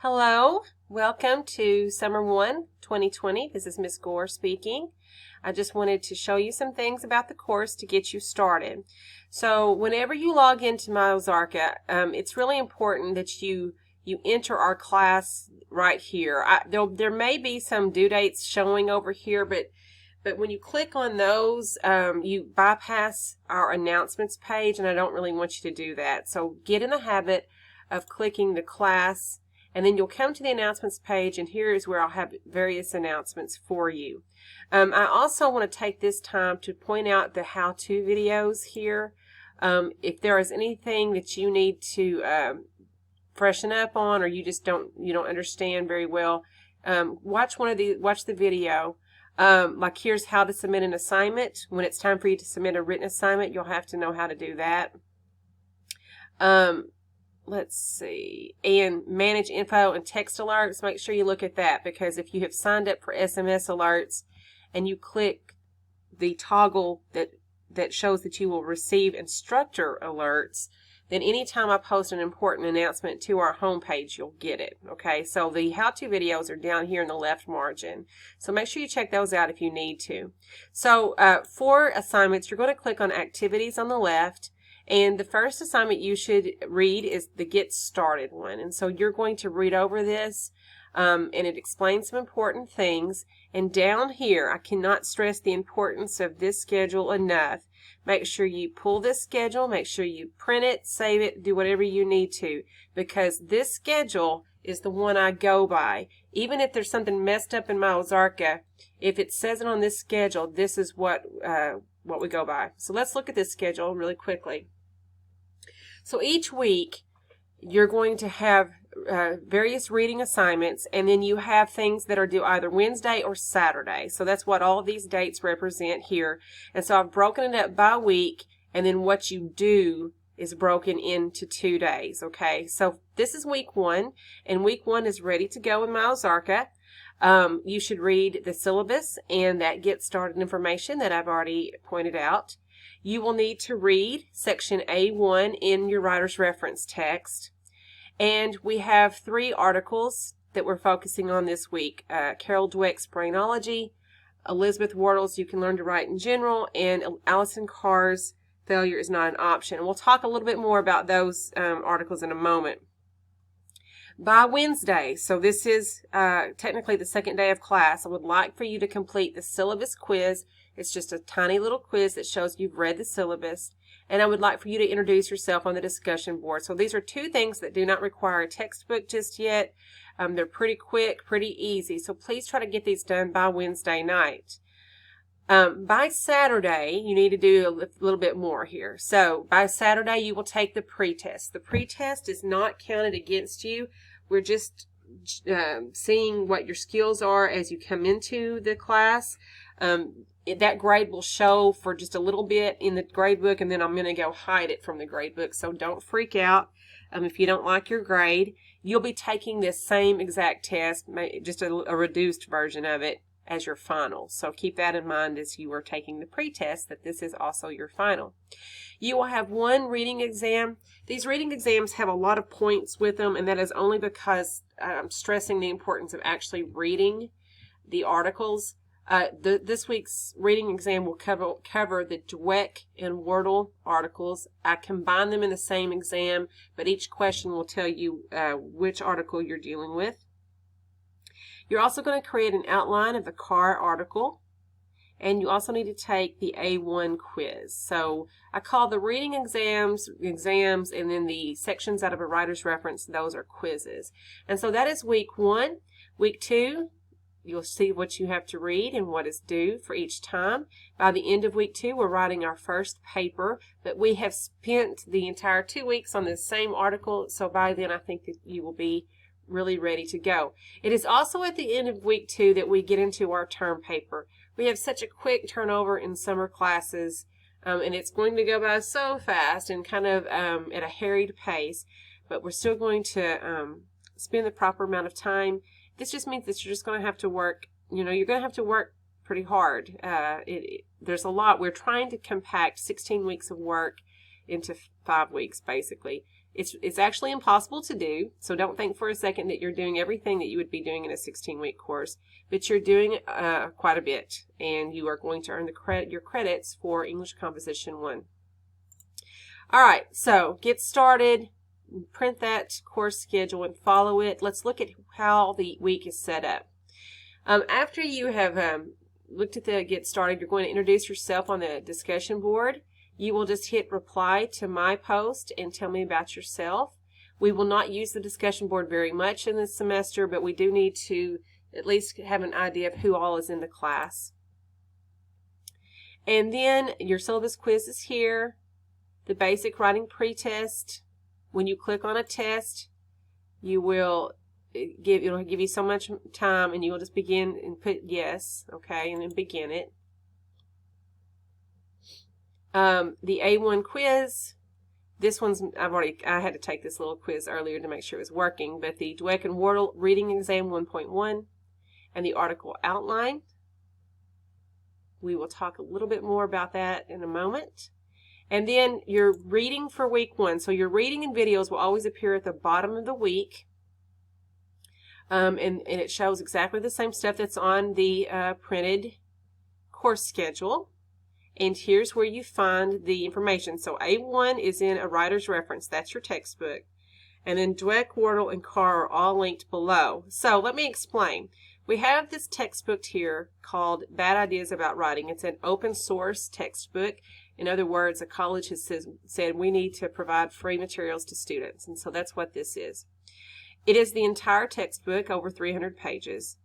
Hello, welcome to Summer1 2020. This is Miss Gore speaking. I just wanted to show you some things about the course to get you started. So whenever you log into MyOzarka, it's really important that you enter our class right here. There may be some due dates showing over here, but when you click on those, you bypass our announcements page, and I don't really want you to do that. So get in the habit of clicking the class, and then you'll come to the announcements page, and here is where I'll have various announcements for you. I also want to take this time to point out the how-to videos here. If there is anything that you need to freshen up on, or you just don't understand very well, watch the video. Like here's how to submit an assignment. When it's time for you to submit a written assignment, you'll have to know how to do that. Let's see, and manage info and text alerts. Make sure you look at that, because if you have signed up for SMS alerts and you click the toggle that shows that you will receive instructor alerts, then anytime I post an important announcement to our homepage, you'll get it. Okay, so the how-to videos are down here in the left margin. So make sure you check those out if you need to. So for assignments, you're going to click on activities on the left. And the first assignment you should read is the Get Started one. And so you're going to read over this, and it explains some important things. And down here, I cannot stress the importance of this schedule enough. Make sure you pull this schedule, make sure you print it, save it, do whatever you need to, because this schedule is the one I go by. Even if there's something messed up in MyOzarka, if it says it on this schedule, this is what we go by. So let's look at this schedule really quickly. So each week you're going to have various reading assignments, and then you have things that are due either Wednesday or Saturday. So that's what all of these dates represent here. And so I've broken it up by week, and then what you do is broken into 2 days. Okay, so this is week 1, and week 1 is ready to go in MyOzarka. You should read the syllabus and that Get Started information that I've already pointed out. You will need to read section A1 in your writer's reference text. And we have 3 articles that we're focusing on this week. Carol Dweck's Brainology, Elizabeth Wardle's You Can Learn to Write in General, and Allison Carr's Failure is Not an Option. And we'll talk a little bit more about those articles in a moment. By Wednesday, so this is technically the second day of class, I would like for you to complete the syllabus quiz. It's just a tiny little quiz that shows you've read the syllabus. And I would like for you to introduce yourself on the discussion board. So these are 2 things that do not require a textbook just yet. They're pretty quick, pretty easy. So please try to get these done by Wednesday night. By Saturday, you need to do a little bit more here. So by Saturday, you will take the pretest. The pretest is not counted against you. We're just seeing what your skills are as you come into the class. That grade will show for just a little bit in the grade book, and then I'm going to go hide it from the grade book. So don't freak out if you don't like your grade. You'll be taking this same exact test, just a reduced version of it, as your final. So keep that in mind as you are taking the pretest, that this is also your final. You will have 1 reading exam. These reading exams have a lot of points with them, and that is only because I'm stressing the importance of actually reading the articles. This week's reading exam will cover the Dweck and Wardle articles. I combine them in the same exam, but each question will tell you which article you're dealing with. You're also going to create an outline of the Carr article, and you also need to take the A1 quiz. So I call the reading exams, and then the sections out of a writer's reference, those are quizzes. And so that is week 1. Week 2, you'll see what you have to read and what is due for each time. By the end of week 2, we're writing our first paper, but we have spent the entire 2 weeks on this same article, so by then I think that you will be really ready to go. It is also at the end of week 2 that we get into our term paper. We have such a quick turnover in summer classes, and it's going to go by so fast and kind of at a harried pace, but we're still going to spend the proper amount of time. This just means that you're just going to have to work, you're going to have to work pretty hard. There's a lot. We're trying to compact 16 weeks of work into 5 weeks, basically. It's actually impossible to do, so don't think for a second that you're doing everything that you would be doing in a 16-week course, but you're doing quite a bit, and you are going to earn your credits for English Composition 1. All right, so get started, print that course schedule and follow it. Let's look at how the week is set up. After you have looked at the get started, you're going to introduce yourself on the discussion board. You will just hit reply to my post and tell me about yourself. We will not use the discussion board very much in this semester, but we do need to at least have an idea of who all is in the class. And then your syllabus quiz is here. The basic writing pretest. When you click on a test, it'll give you so much time, and you will just begin and put yes, okay, and then begin it. The A1 quiz, this one's, I had to take this little quiz earlier to make sure it was working, but the Dweck and Wardle Reading Exam 1.1 and the article outline. We will talk a little bit more about that in a moment. And then your reading for week 1. So your reading and videos will always appear at the bottom of the week. And it shows exactly the same stuff that's on the printed course schedule. And here's where you find the information. So A1 is in a writer's reference. That's your textbook. And then Dweck, Wardle, and Carr are all linked below. So let me explain. We have this textbook here called Bad Ideas About Writing. It's an open source textbook. In other words, a college has said we need to provide free materials to students. And so that's what this is. It is the entire textbook, over 300 pages.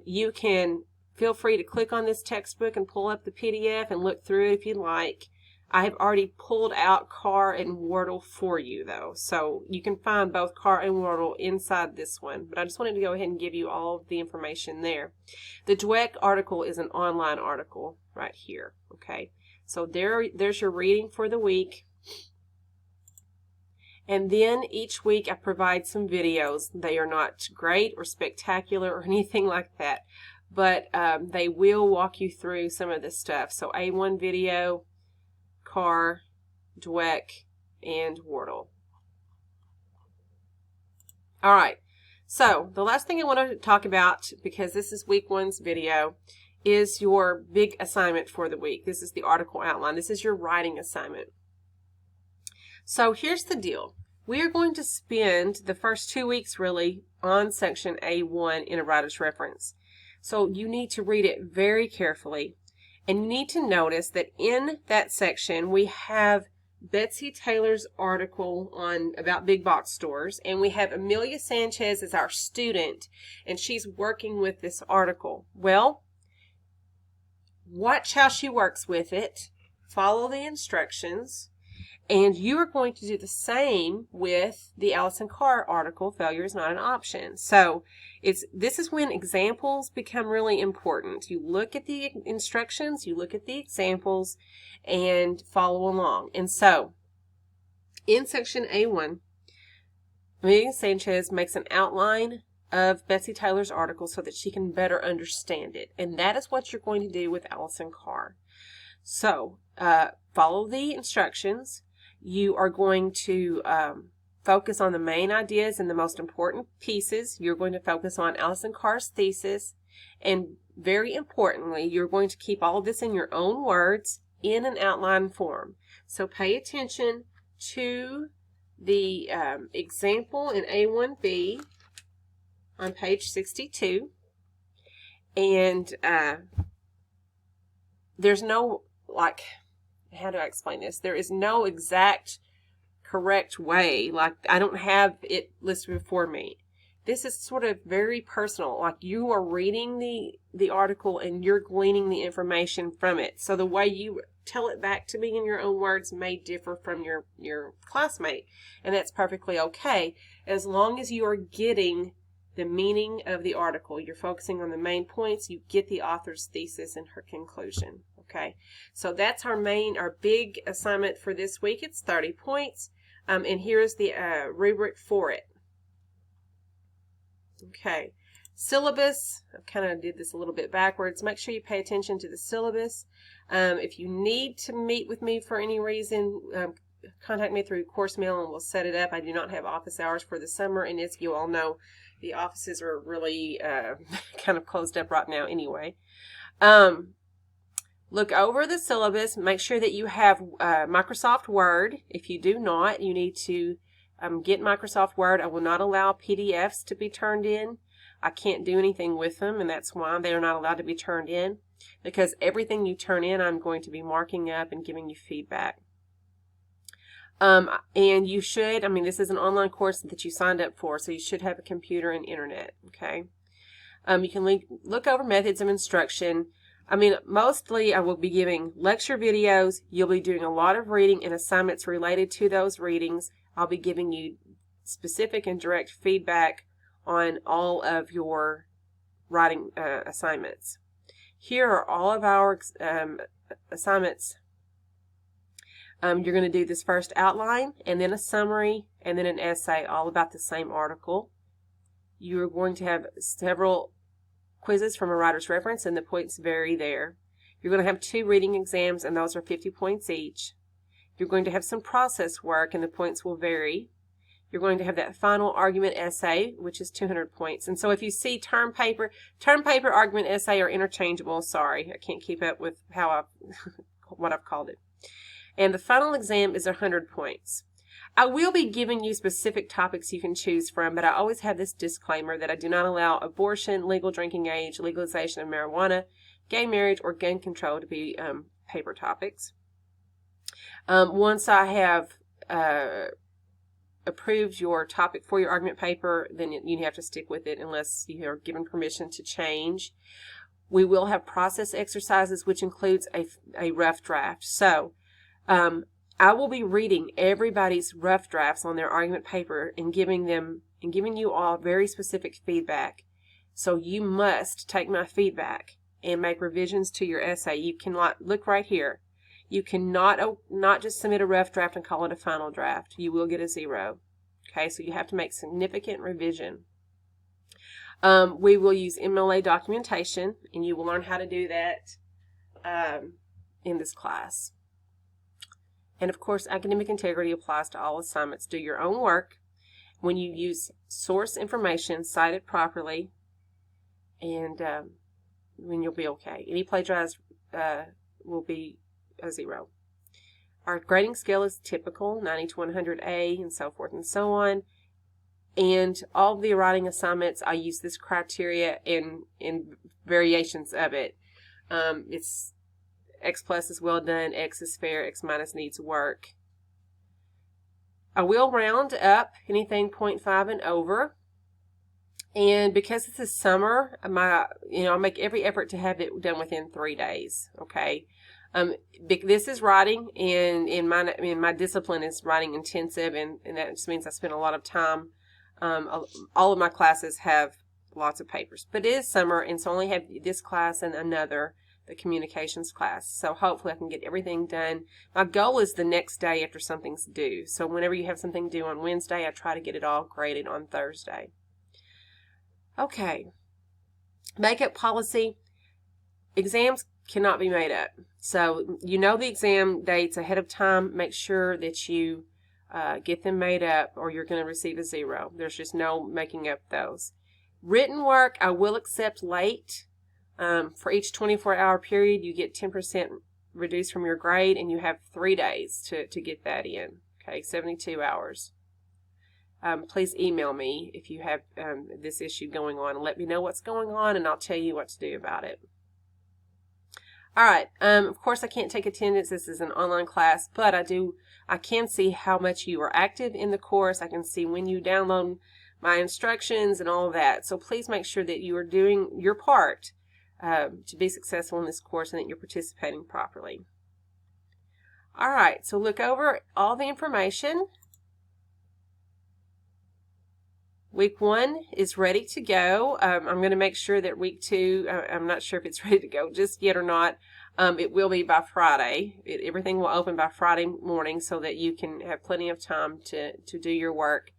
You can feel free to click on this textbook and pull up the PDF and look through it if you like. I have already pulled out Carr and Wardle for you, though. So you can find both Carr and Wardle inside this one. But I just wanted to go ahead and give you all of the information there. The Dweck article is an online article right here. Okay, so there's your reading for the week. And then each week I provide some videos. They are not great or spectacular or anything like that, but they will walk you through some of this stuff. So A1 video, Carr, Dweck, and Wardle. All right, so the last thing I want to talk about, because this is week 1's video, is your big assignment for the week. This is the article outline. This is your writing assignment. So here's the deal. We are going to spend the first 2 weeks really on section A1 in a writer's reference. So you need to read it very carefully. And you need to notice that in that section we have Betsy Taylor's article about big box stores, and we have Amelia Sanchez as our student, and she's working with this article. Well, watch how she works with it, follow the instructions, and you are going to do the same with the Allison Carr article, Failure is Not an Option. So this is when examples become really important. You look at the instructions, you look at the examples, and follow along. And so in section A1, Amelia Sanchez makes an outline of Betsy Taylor's article so that she can better understand it. And that is what you're going to do with Allison Carr. So follow the instructions. You are going to focus on the main ideas and the most important pieces. You're going to focus on Allison Carr's thesis. And very importantly, you're going to keep all of this in your own words in an outline form. So pay attention to the example in A1B on page 62. And there's no, how do I explain this? There is no exact correct way. I don't have it listed before me. This is sort of very personal. You are reading the article and you're gleaning the information from it. So the way you tell it back to me in your own words may differ from your classmate. And that's perfectly okay, as long as you are getting the meaning of the article. You're focusing on the main points. You get the author's thesis and her conclusion. Okay, so that's our big assignment for this week. It's 30 points, and here is the rubric for it. Okay, syllabus. I kind of did this a little bit backwards. Make sure you pay attention to the syllabus. If you need to meet with me for any reason, contact me through course mail and we'll set it up. I do not have office hours for the summer, and as you all know, the offices are really kind of closed up right now anyway. Look over the syllabus. Make sure that you have Microsoft Word. If you do not, you need to get Microsoft Word. I will not allow PDFs to be turned in. I can't do anything with them, and that's why they are not allowed to be turned in, because everything you turn in, I'm going to be marking up and giving you feedback. And you should, this is an online course that you signed up for, so you should have a computer and internet, okay? You can look over methods of instruction. Mostly I will be giving lecture videos. You'll be doing a lot of reading and assignments related to those readings. I'll be giving you specific and direct feedback on all of your writing assignments. Here are all of our assignments. You're going to do this first outline, and then a summary, and then an essay, all about the same article. You're going to have several quizzes from a writer's reference, and the points vary there. You're going to have 2 reading exams, and those are 50 points each. You're going to have some process work, and the points will vary. You're going to have that final argument essay, which is 200 points. And so if you see term paper, argument, essay are interchangeable. Sorry, I can't keep up with how what I've called it. And the final exam is 100 points. I will be giving you specific topics you can choose from, but I always have this disclaimer that I do not allow abortion, legal drinking age, legalization of marijuana, gay marriage, or gun control to be paper topics. Once I have approved your topic for your argument paper, then you have to stick with it unless you are given permission to change. We will have process exercises, which includes a rough draft. So I will be reading everybody's rough drafts on their argument paper and giving you all very specific feedback. So you must take my feedback and make revisions to your essay. You cannot, look right here. You cannot not just submit a rough draft and call it a final draft. You will get a 0. Okay, so you have to make significant revision. We will use MLA documentation, and you will learn how to do that in this class. And of course, academic integrity applies to all assignments. Do your own work. When you use source information, cite it properly, and then you'll be okay. Any plagiarized will be a 0. Our grading scale is typical, 90 to 100A, and so forth and so on. And all of the writing assignments, I use this criteria in variations of it. It's X plus is well done, X is fair, X minus needs work. I will round up anything 0.5 and over. And because this is summer, I make every effort to have it done within 3 days. Okay, this is writing, and my discipline is writing intensive, and that just means I spend a lot of time. All of my classes have lots of papers, but it is summer, and so I only have this class and another, the communications class. So hopefully I can get everything done. My goal is the next day after something's due. So whenever you have something due on Wednesday, I try to get it all graded on Thursday. Okay. Makeup policy. Exams cannot be made up. So you know the exam dates ahead of time. Make sure that you get them made up, or you're going to receive a 0. There's just no making up those. Written work, I will accept late. For each 24-hour period, you get 10% reduced from your grade, and you have 3 days to get that in. Okay, 72 hours. Please email me if you have this issue going on, and let me know what's going on, and I'll tell you what to do about it. All right. Of course, I can't take attendance. This is an online class, but I can see how much you are active in the course. I can see when you download my instructions and all of that. So please make sure that you are doing your part to be successful in this course and that you're participating properly. All right. So look over all the information. Week 1 is ready to go. I'm going to make sure that week 2, I'm not sure if it's ready to go just yet or not. It will be by Friday. Everything will open by Friday morning so that you can have plenty of time to do your work.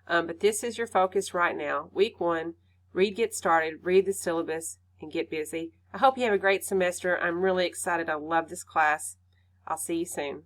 But this is your focus right now. Week 1, read, get started, read the syllabus, and get busy. I hope you have a great semester. I'm really excited. I love this class. I'll see you soon.